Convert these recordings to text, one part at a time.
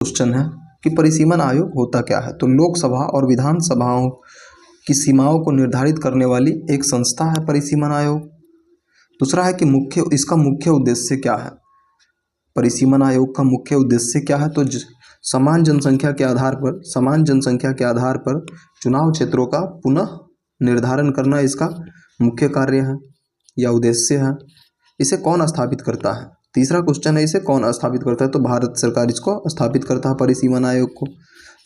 Question है कि परिसीमन आयोग होता क्या है। तो लोकसभा और विधानसभाओं की सीमाओं को निर्धारित करने वाली एक संस्था है परिसीमन आयोग। दूसरा है कि इसका मुख्य उद्देश्य क्या है। परिसीमन आयोग का मुख्य उद्देश्य क्या है। तो समान जनसंख्या के आधार पर चुनाव क्षेत्रों का पुनः निर्धारण करना इसका मुख्य कार्य है या उद्देश्य है। इसे कौन स्थापित करता है। तीसरा क्वेश्चन है, इसे कौन स्थापित करता है। तो भारत सरकार इसको स्थापित करता है परिसीमन आयोग को।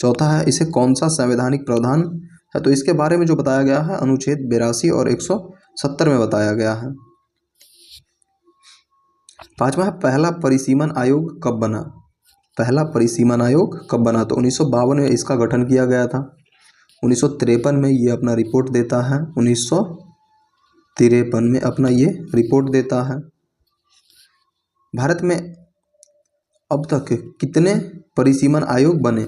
चौथा है, इसे कौन सा संवैधानिक प्रावधान है। तो इसके बारे में जो बताया गया है अनुच्छेद 82 और 170 में बताया गया है। पांचवा है, पहला परिसीमन आयोग कब बना। पहला परिसीमन आयोग कब बना। तो 1952 में इसका गठन किया गया था। 1953 में ये अपना रिपोर्ट देता है। 1953 में अपना ये रिपोर्ट देता है। भारत में अब तक कितने परिसीमन आयोग बने।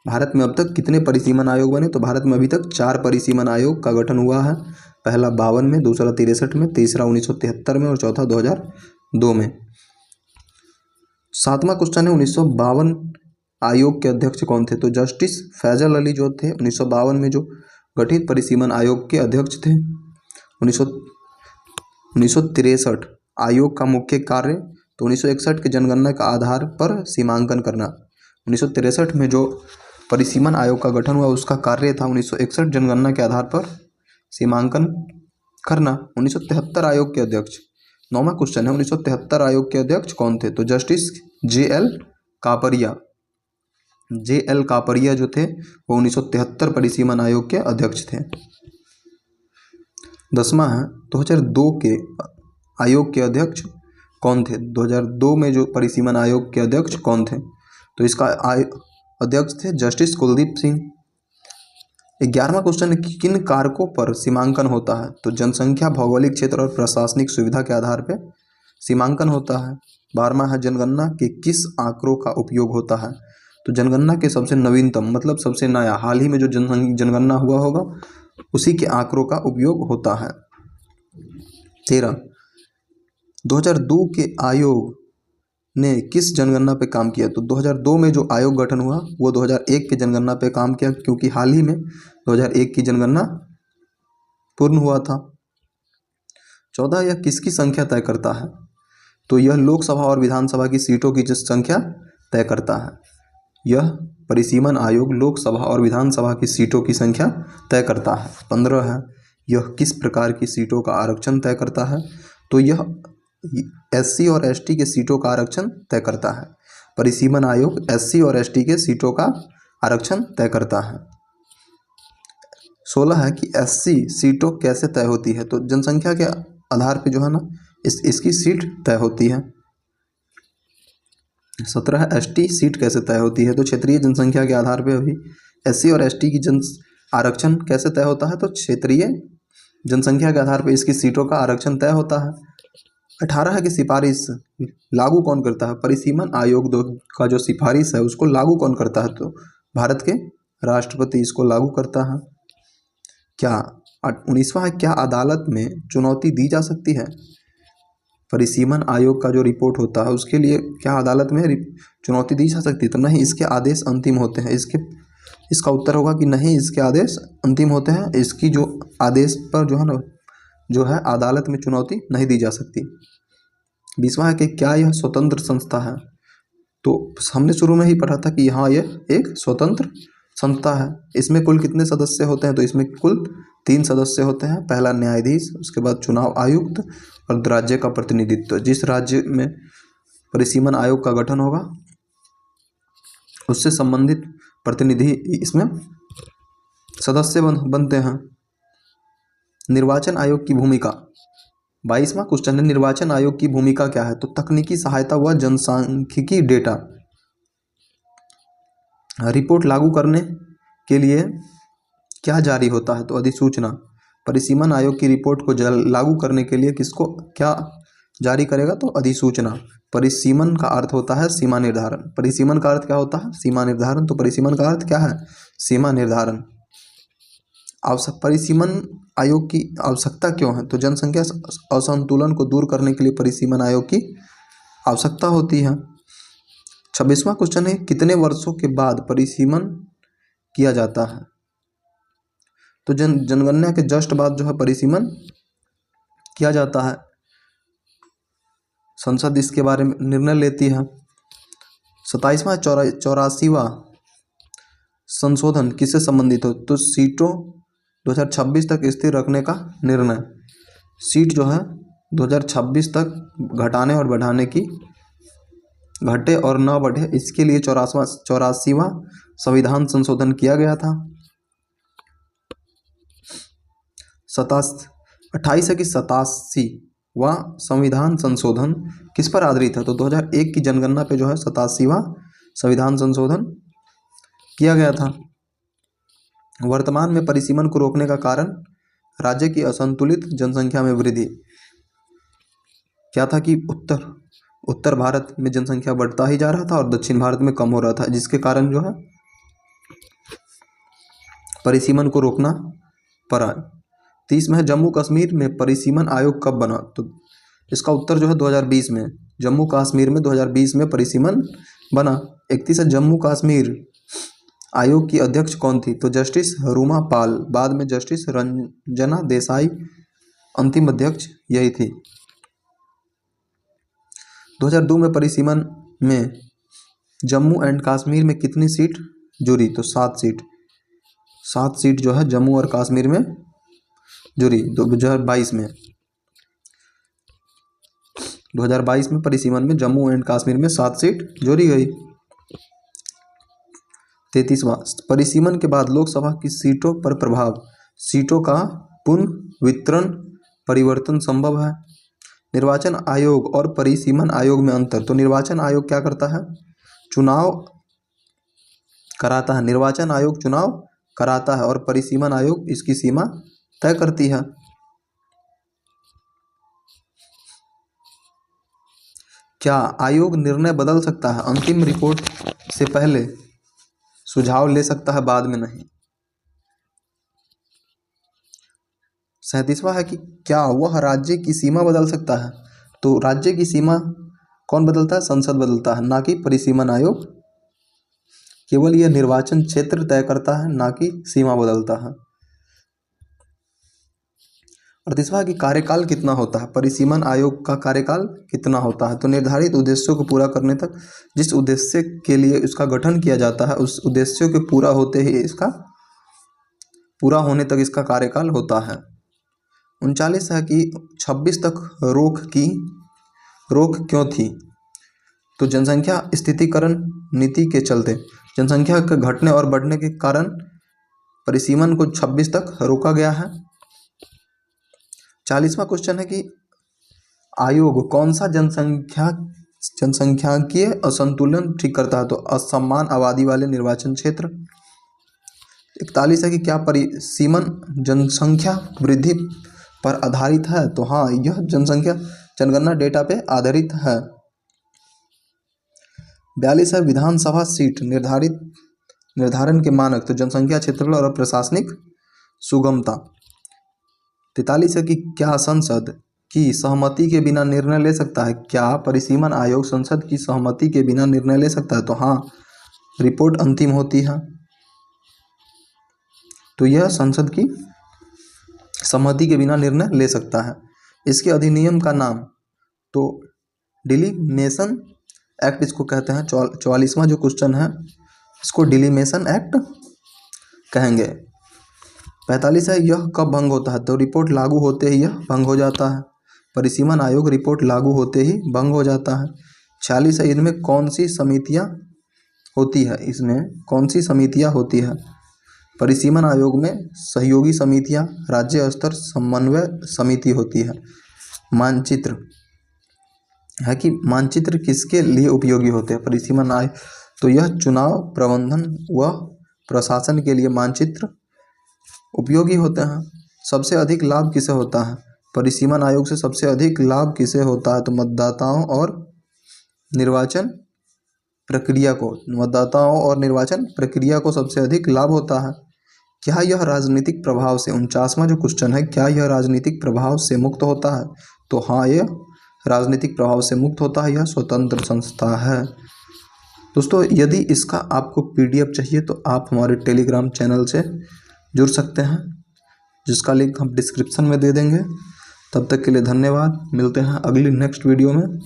भारत में अब तक कितने परिसीमन आयोग बने। तो भारत में अभी तक 4 परिसीमन आयोग का गठन हुआ है। पहला 52 में, दूसरा 63 में, तीसरा 1973 में और चौथा 2002 में। सातवां क्वेश्चन है, 1952 आयोग के अध्यक्ष कौन थे। तो जस्टिस फैजल अली जो थे 1952 में जो गठित परिसीमन आयोग के अध्यक्ष थे। 1963 आयोग का मुख्य कार्य। तो 1961 के जनगणना के आधार पर सीमांकन करना। 1963 में जो परिसीमन आयोग का गठन हुआ उसका कार्य था 1961 जनगणना के आधार पर सीमांकन करना। 1973 आयोग के अध्यक्ष। नौवां क्वेश्चन है, 1973 आयोग के अध्यक्ष कौन थे। तो जस्टिस JL कापरिया। JL कापरिया जो थे वो 1973 परिसीमन आयोग के अध्यक्ष थे। 10वां है, 2002 के आयोग के अध्यक्ष कौन थे। 2002 में जो परिसीमन आयोग के अध्यक्ष कौन थे। तो इसका अध्यक्ष थे जस्टिस कुलदीप सिंह। 11वां क्वेश्चन है, किन कारकों पर सीमांकन होता है। तो जनसंख्या, भौगोलिक क्षेत्र और प्रशासनिक सुविधा के आधार पर सीमांकन होता है। 12वां है, जनगणना के किस आंकड़ों का उपयोग होता है। तो जनगणना के सबसे नवीनतम मतलब सबसे नया हाल ही में जो जनगणना हुआ होगा उसी के आंकड़ों का उपयोग होता है। 13, 2002 के आयोग ने किस जनगणना पे काम किया। तो 2002 में जो आयोग गठन हुआ वो 2001 के जनगणना पे काम किया, क्योंकि हाल ही में 2001 की जनगणना पूर्ण हुआ था। 14, यह किसकी संख्या तय करता है। तो यह लोकसभा और विधानसभा की सीटों की संख्या तय करता है। यह परिसीमन आयोग लोकसभा और विधानसभा की सीटों की संख्या तय करता है। 15 है, यह किस प्रकार की सीटों का आरक्षण तय करता है। तो यह SC और ST के सीटों का आरक्षण तय करता है। परिसीमन आयोग SC और ST के सीटों का आरक्षण तय करता है। 16 है कि SC सीटों कैसे तय होती है। तो जनसंख्या के आधार पे जो है ना इसकी सीट तय होती है। 17 है, ST सीट कैसे तय होती है। तो क्षेत्रीय जनसंख्या के आधार पे अभी SC और ST की आरक्षण कैसे तय होता है। तो क्षेत्रीय जनसंख्या के आधार पर इसकी सीटों का आरक्षण तय होता है। 18 है कि सिफारिश लागू कौन करता है। परिसीमन आयोग का जो सिफारिश है उसको लागू कौन करता है। तो भारत के राष्ट्रपति इसको लागू करता है। 19वां है, क्या अदालत में चुनौती दी जा सकती है। परिसीमन आयोग का जो रिपोर्ट होता है उसके लिए क्या अदालत में चुनौती दी जा सकती है। तो नहीं, इसके आदेश अंतिम होते हैं। इसका उत्तर होगा कि नहीं, इसके आदेश अंतिम होते हैं। इसकी जो आदेश पर जो है अदालत में चुनौती नहीं दी जा सकती। 20वां है कि क्या यह स्वतंत्र संस्था है। तो हमने शुरू में ही पढ़ा था कि हाँ, यह एक स्वतंत्र संस्था है। इसमें कुल कितने सदस्य होते हैं। तो इसमें कुल 3 सदस्य होते हैं। पहला न्यायाधीश, उसके बाद चुनाव आयुक्त और राज्य का प्रतिनिधित्व। जिस राज्य में परिसीमन आयोग का गठन होगा उससे संबंधित प्रतिनिधि इसमें सदस्य बनते हैं। निर्वाचन आयोग की भूमिका। 22वां क्वेश्चन है, निर्वाचन आयोग की भूमिका क्या है। तो तकनीकी सहायता व जनसांख्यिकी डेटा रिपोर्ट लागू करने के लिए क्या जारी होता है। तो अधिसूचना। परिसीमन आयोग की रिपोर्ट को लागू करने के लिए किसको क्या जारी करेगा। तो अधिसूचना। परिसीमन का अर्थ होता है सीमा निर्धारण। परिसीमन का अर्थ क्या होता है। सीमा निर्धारण। तो परिसीमन का अर्थ क्या है, सीमा निर्धारण। परिसीमन आयोग की आवश्यकता क्यों है। तो जनसंख्या असंतुलन को दूर करने के लिए परिसीमन आयोग की आवश्यकता होती है। 26वां क्वेश्चन है कितने वर्षों के बाद परिसीमन किया जाता है। तो जनगणना के जस्ट बाद जो है परिसीमन किया जाता है। संसद इसके बारे में निर्णय लेती है। 27वां 84वां संशोधन किससे संबंधित हो, तो सीटों 2026 तक स्थिर रखने का निर्णय। सीट जो है 2026 तक घटाने और बढ़ाने की, घटे और न बढ़े, इसके लिए 84वां संविधान संशोधन किया गया था। 28 है कि 87वां संविधान संशोधन किस पर आधारित है, तो 2001 की जनगणना पे जो है 87वां संविधान संशोधन किया गया था। वर्तमान में परिसीमन को रोकने का कारण राज्य की असंतुलित जनसंख्या में वृद्धि। क्या था कि उत्तर भारत में जनसंख्या बढ़ता ही जा रहा था और दक्षिण भारत में कम हो रहा था, जिसके कारण जो है परिसीमन को रोकना पड़ा। 30 में है जम्मू कश्मीर में परिसीमन आयोग कब बना, तो इसका उत्तर जो है 2020 में, जम्मू कश्मीर में 2020 में परिसीमन बना। 31 है जम्मू कश्मीर आयोग की अध्यक्ष कौन थी, तो जस्टिस रूमा पाल, बाद में जस्टिस रंजना देसाई अंतिम अध्यक्ष यही थी। 2002 में परिसीमन में जम्मू एंड कश्मीर में कितनी सीट जुड़ी, तो 7 सीट। 7 सीट जो है जम्मू और कश्मीर में जुड़ी 2022 में। 2022 में परिसीमन में जम्मू एंड कश्मीर में 7 सीट जोड़ी गई। 33वां परिसीमन के बाद लोकसभा की सीटों पर प्रभाव, सीटों का पुनर्वितरण परिवर्तन संभव है। निर्वाचन आयोग और परिसीमन आयोग में अंतर, तो निर्वाचन आयोग क्या करता है, चुनाव कराता है। निर्वाचन आयोग चुनाव कराता है और परिसीमन आयोग इसकी सीमा तय करती है। क्या आयोग निर्णय बदल सकता है, अंतिम रिपोर्ट से पहले सुझाव ले सकता है, बाद में नहीं। 37वां है कि क्या वह राज्य की सीमा बदल सकता है, तो राज्य की सीमा कौन बदलता है, संसद बदलता है, ना कि परिसीमन आयोग। केवल यह निर्वाचन क्षेत्र तय करता है, ना कि सीमा बदलता है। 38वां कि कार्यकाल कितना होता है, परिसीमन आयोग का कार्यकाल कितना होता है, तो निर्धारित उद्देश्यों को पूरा करने तक, जिस उद्देश्य के लिए इसका गठन किया जाता है उस उद्देश्यों के पूरा होते ही इसका पूरा होने तक इसका कार्यकाल होता है। 39 है कि 26 तक रोक क्यों थी, तो जनसंख्या स्थितीकरण नीति के चलते, जनसंख्या के घटने और बढ़ने के कारण परिसीमन को 26 तक रोका गया है। 40वां क्वेश्चन है कि आयोग कौन सा जनसंख्याकीय असंतुलन ठीक करता है, तो असमान आबादी वाले निर्वाचन क्षेत्र। 41 है कि क्या परिसीमन जनसंख्या वृद्धि पर आधारित है, तो हाँ, यह जनगणना डेटा पे आधारित है। 42 है विधानसभा सीट निर्धारण के मानक, तो जनसंख्या, क्षेत्रफल और प्रशासनिक सुगमता। 43 है कि क्या संसद की सहमति के बिना निर्णय ले सकता है, क्या परिसीमन आयोग संसद की सहमति के बिना निर्णय ले सकता है, तो हाँ, रिपोर्ट अंतिम होती है तो यह संसद की सहमति के बिना निर्णय ले सकता है। इसके अधिनियम का नाम, तो डिलीमेशन एक्ट इसको कहते हैं। 44वां जो क्वेश्चन है इसको डिलीमेशन एक्ट कहेंगे। 45 है यह कब भंग होता है, तो रिपोर्ट लागू होते ही यह भंग हो जाता है। परिसीमन आयोग रिपोर्ट लागू होते ही भंग हो जाता है। 46 है इनमें कौन सी समितियां होती है, इसमें कौन सी समितियां होती है, परिसीमन आयोग में सहयोगी समितियां, राज्य स्तर समन्वय समिति होती है। मानचित्र है कि मानचित्र किसके लिए उपयोगी होते हैं, परिसीमन आयोग, तो यह चुनाव प्रबंधन व प्रशासन के लिए मानचित्र उपयोगी होते हैं। सबसे अधिक लाभ किसे होता है, परिसीमन आयोग से सबसे अधिक लाभ किसे होता है, तो मतदाताओं और निर्वाचन प्रक्रिया को सबसे अधिक लाभ होता है। क्या यह राजनीतिक प्रभाव से, 49वां जो क्वेश्चन है, क्या यह राजनीतिक प्रभाव से मुक्त होता है, तो हाँ, यह राजनीतिक प्रभाव से मुक्त होता है, यह स्वतंत्र संस्था है। दोस्तों यदि इसका आपको PDF चाहिए तो आप हमारे टेलीग्राम चैनल से जुड़ सकते हैं, जिसका लिंक हम डिस्क्रिप्शन में दे देंगे। तब तक के लिए धन्यवाद। मिलते हैं अगली नेक्स्ट वीडियो में।